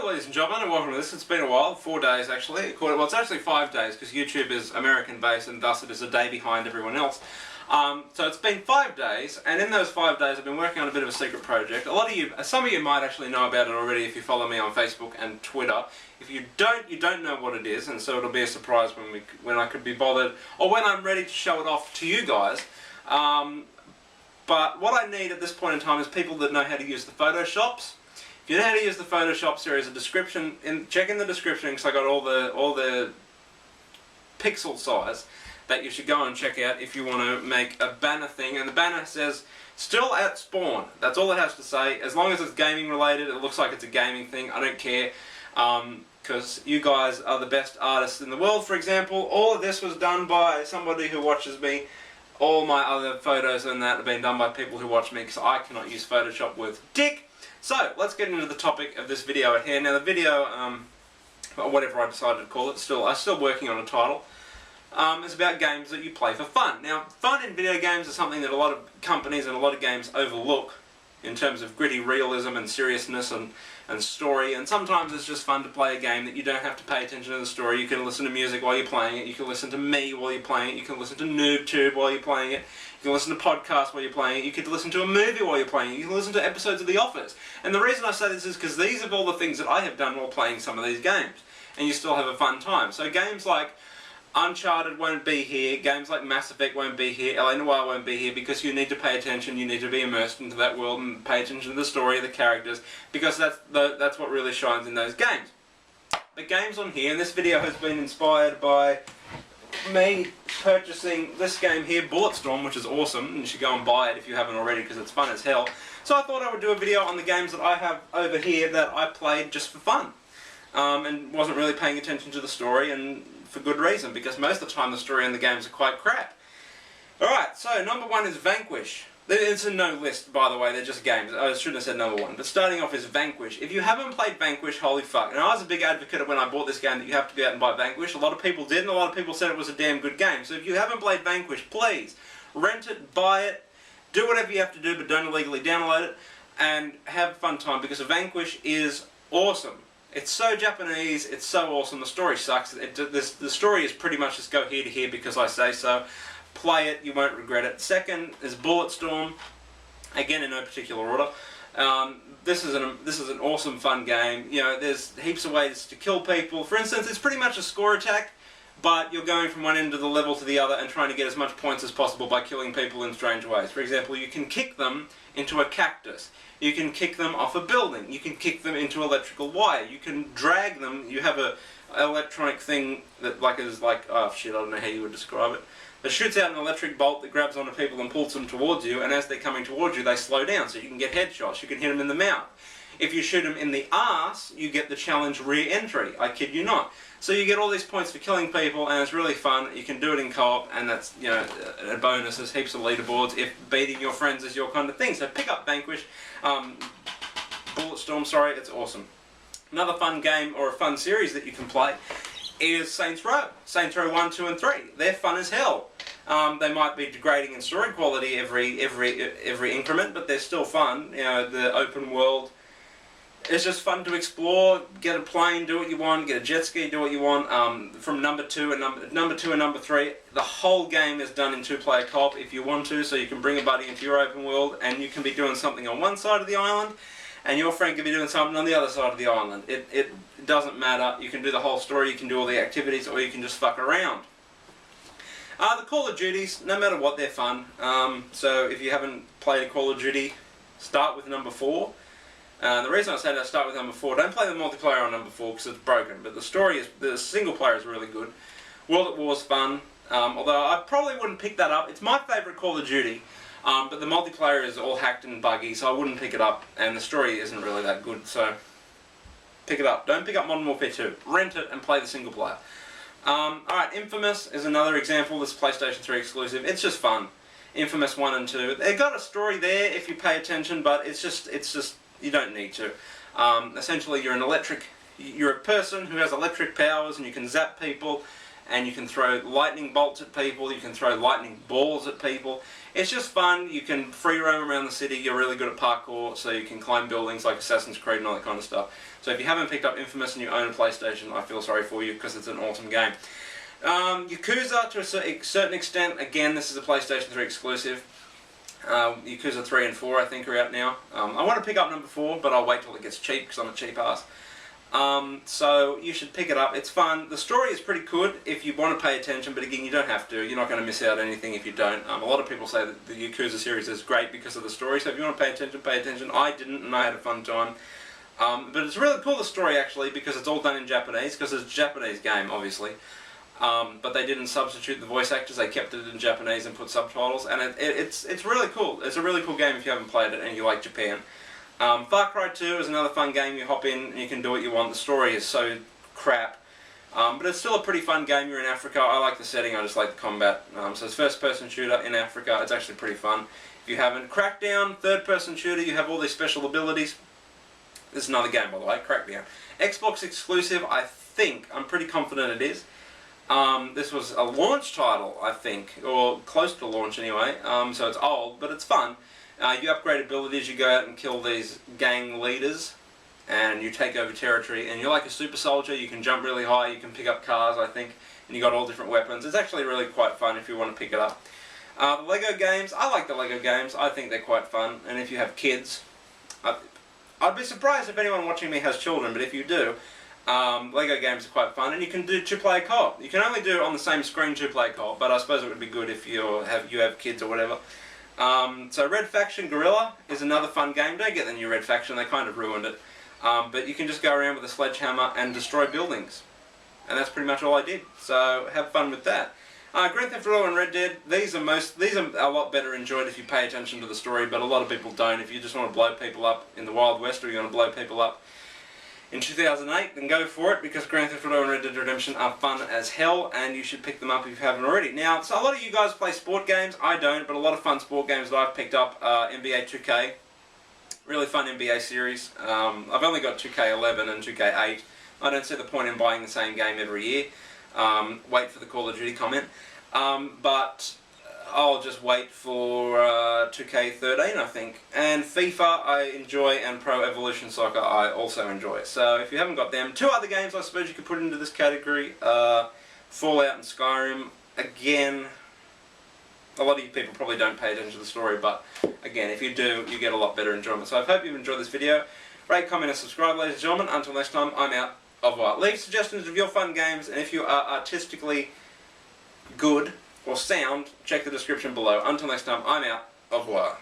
Hello ladies and gentlemen, and welcome to this. It's been a while, 4 days actually. Well, it's actually 5 days because YouTube is American based and thus it is a day behind everyone else. So it's been 5 days, and in those 5 days I've been working on a bit of a secret project. Some of you might actually know about it already if you follow me on Facebook and Twitter. If you don't know what it is, and so it'll be a surprise when I could be bothered, or when I'm ready to show it off to you guys. But what I need at this point in time is people that know how to use the Photoshops. If you know how to use the Photoshops, there is a description. Check in the description because I got all the pixel size that you should go and check out if you want to make a banner thing. And the banner says "Still at Spawn." That's all it has to say. As long as it's gaming related, it looks like it's a gaming thing. I don't care because you guys are the best artists in the world. For example, all of this was done by somebody who watches me. All my other photos and that have been done by people who watch me because I cannot use Photoshop with dick. So, let's get into the topic of this video at hand. Now the video, or whatever I decided to call it, I'm still working on a title, is about games that you play for fun. Now, fun in video games is something that a lot of companies and a lot of games overlook in terms of gritty realism and seriousness and story, and sometimes it's just fun to play a game that you don't have to pay attention to the story. You can listen to music while you're playing it, you can listen to me while you're playing it, you can listen to NoobTube while you're playing it, you can listen to podcasts while you're playing it, you can listen to a movie while you're playing it, you can listen to episodes of The Office. And the reason I say this is because these are all the things that I have done while playing some of these games, and you still have a fun time. So games like Uncharted won't be here, games like Mass Effect won't be here, LA Noire won't be here, because you need to pay attention, you need to be immersed into that world and pay attention to the story, the characters, because that's what really shines in those games. The games on here, and this video has been inspired by me purchasing this game here, Bulletstorm, which is awesome, and you should go and buy it if you haven't already because it's fun as hell. So I thought I would do a video on the games that I have over here that I played just for fun, and wasn't really paying attention to the story, and for good reason, because most of the time the story in the games are quite crap. Alright, so number one is Vanquish. It's a no list, by the way, they're just games. I shouldn't have said number one, but starting off is Vanquish. If you haven't played Vanquish, holy fuck. And I was a big advocate of when I bought this game that you have to go out and buy Vanquish. A lot of people did, and a lot of people said it was a damn good game. So if you haven't played Vanquish, please, rent it, buy it, do whatever you have to do, but don't illegally download it, and have a fun time, because Vanquish is awesome. It's so Japanese, it's so awesome, the story sucks. The story is pretty much just go here to here because I say so. Play it, you won't regret it. Second is Bulletstorm, again in no particular order. This is an awesome fun game. You know, there's heaps of ways to kill people. For instance, it's pretty much a score attack, but you're going from one end of the level to the other and trying to get as much points as possible by killing people in strange ways. For example, you can kick them into a cactus. You can kick them off a building. You can kick them into electrical wire. You can drag them. You have a electronic thing that oh shit, I don't know how you would describe it. That shoots out an electric bolt that grabs onto people and pulls them towards you, and as they're coming towards you, they slow down, so you can get headshots. You can hit them in the mouth. If you shoot them in the arse, you get the challenge re-entry. I kid you not. So you get all these points for killing people, and it's really fun. You can do it in co-op, and that's, you know, a bonus. There's heaps of leaderboards if beating your friends is your kind of thing. So pick up Vanquish, Bulletstorm, sorry, it's awesome. Another fun game, or a fun series that you can play, is Saints Row. Saints Row 1, 2 and 3. They're fun as hell. They might be degrading in story quality every increment, but they're still fun. You know, the open world. It's just fun to explore, get a plane, do what you want, get a jet ski, do what you want. From number 2 and number 3, the whole game is done in 2-player co-op if you want to, so you can bring a buddy into your open world, and you can be doing something on one side of the island, and your friend can be doing something on the other side of the island. It doesn't matter. You can do the whole story, you can do all the activities, or you can just fuck around. The Call of Duties, no matter what, they're fun. So if you haven't played a Call of Duty, start with number 4. The reason I say that, start with number 4, don't play the multiplayer on number 4 because it's broken, but the single player is really good. World at War is fun, although I probably wouldn't pick that up. It's my favourite Call of Duty, but the multiplayer is all hacked and buggy, so I wouldn't pick it up, and the story isn't really that good, so pick it up. Don't pick up Modern Warfare 2. Rent it and play the single player. Alright, Infamous is another example. This is PlayStation 3 exclusive. It's just fun. Infamous 1 and 2. They've got a story there if you pay attention, but it's just you don't need to. Essentially, you're a person who has electric powers, and you can zap people, and you can throw lightning bolts at people, you can throw lightning balls at people. It's just fun. You can free roam around the city. You're really good at parkour, so you can climb buildings like Assassin's Creed and all that kind of stuff. So if you haven't picked up Infamous and you own a PlayStation, I feel sorry for you because it's an awesome game. Yakuza, to a certain extent, again, this is a PlayStation 3 exclusive. Yakuza 3 and 4 I think are out now. I want to pick up number 4, but I'll wait till it gets cheap because I'm a cheap ass. So you should pick it up. It's fun. The story is pretty good if you want to pay attention, but again, you don't have to. You're not going to miss out on anything if you don't. A lot of people say that the Yakuza series is great because of the story, so if you want to pay attention, pay attention. I didn't, and I had a fun time. But it's really cool, the story, actually, because it's all done in Japanese, because it's a Japanese game, obviously. But they didn't substitute the voice actors, they kept it in Japanese and put subtitles, and it's really cool. It's a really cool game if you haven't played it and you like Japan. Far Cry 2 is another fun game. You hop in and you can do what you want. The story is so crap, but it's still a pretty fun game. You're in Africa. I like the setting, I just like the combat. So it's first person shooter in Africa. It's actually pretty fun. If you haven't, Crackdown, third person shooter, you have all these special abilities. This is another game, by the way, Crackdown. Xbox exclusive, I think. I'm pretty confident it is. This was a launch title, I think, or close to launch anyway, so it's old, but it's fun. You upgrade abilities, you go out and kill these gang leaders, and you take over territory, and you're like a super soldier. You can jump really high, you can pick up cars, I think, and you got all different weapons. It's actually really quite fun if you want to pick it up. The Lego games, I like the Lego games. I think they're quite fun, and if you have kids, I'd be surprised if anyone watching me has children, but if you do, Lego games are quite fun, and you can do two-player co-op. You can only do it on the same screen two-player co-op, but I suppose it would be good if you have kids or whatever. So Red Faction Guerrilla is another fun game. Don't get the new Red Faction, they kind of ruined it. But you can just go around with a sledgehammer and destroy buildings. And that's pretty much all I did. So have fun with that. Grand Theft Auto and Red Dead, these are a lot better enjoyed if you pay attention to the story, but a lot of people don't. If you just want to blow people up in the Wild West, or you want to blow people up in 2008, then go for it, because Grand Theft Auto and Red Dead Redemption are fun as hell, and you should pick them up if you haven't already. Now, so a lot of you guys play sport games. I don't, but a lot of fun sport games that I've picked up are NBA 2K. Really fun NBA series. I've only got 2K11 and 2K8. I don't see the point in buying the same game every year. Wait for the Call of Duty comment. But I'll just wait for 2K13, I think. And FIFA I enjoy, and Pro Evolution Soccer I also enjoy. So if you haven't got them, two other games I suppose you could put into this category. Fallout and Skyrim. Again, a lot of you people probably don't pay attention to the story, but again, if you do, you get a lot better enjoyment. So I hope you've enjoyed this video. Rate, comment and subscribe, ladies and gentlemen. Until next time, I'm out. Au revoir. Leave suggestions of your fun games, and if you are artistically good or sound, check the description below. Until next time, I'm out. Au revoir.